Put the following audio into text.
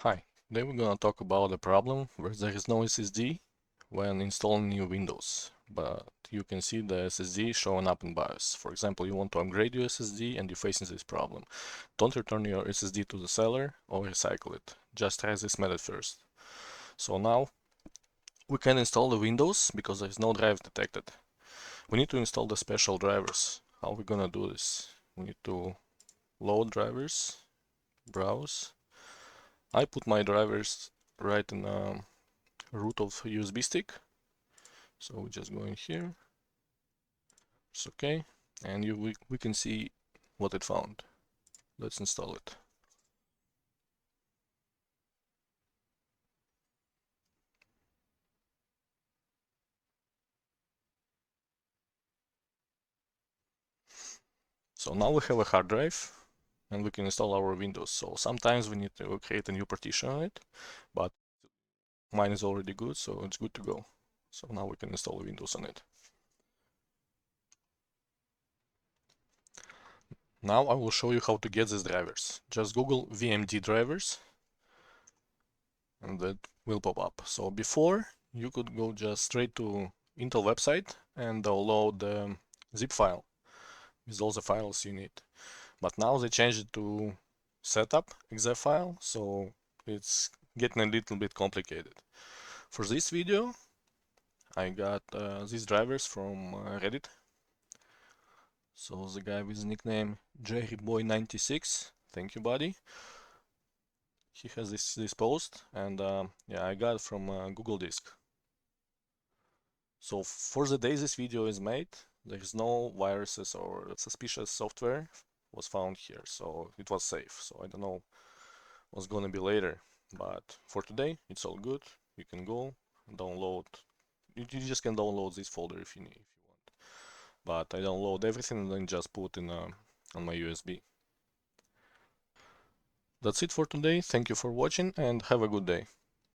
Hi, today we're gonna talk about a problem where there is no SSD when installing new Windows, but you can see the SSD showing up in BIOS. For example, you want to upgrade your SSD and you're facing this problem. Don't return your SSD to the seller or recycle it. Just try this method first. So now we can install the Windows because there is no drive detected. We need to install the special drivers. How are we gonna do this? We need to load drivers, browse. I put my drivers right in root of USB stick. So we just go in here. It's okay. And we can see what it found. Let's install it. So now we have a hard drive and we can install our Windows. So sometimes we need to create a new partition on it, but mine is already good, so it's good to go. So now we can install Windows on it. Now I will show you how to get these drivers. Just Google VMD drivers and that will pop up. So before you could go just straight to Intel website and download the zip file with all the files you need. But now they changed it to setup exe file, so it's getting a little bit complicated. For this video, I got these drivers from Reddit. So the guy with the nickname JerryBoy96, thank you buddy. He has this post, and yeah, I got it from Google Disk. So for the day this video is made, there is no viruses or suspicious software was found here, so it was safe. So I don't know what's gonna be later, but for today it's all good. You can go download. You just can download this folder if you need, if you want. But I download everything and then just put in on my USB. That's it for today. Thank you for watching and have a good day.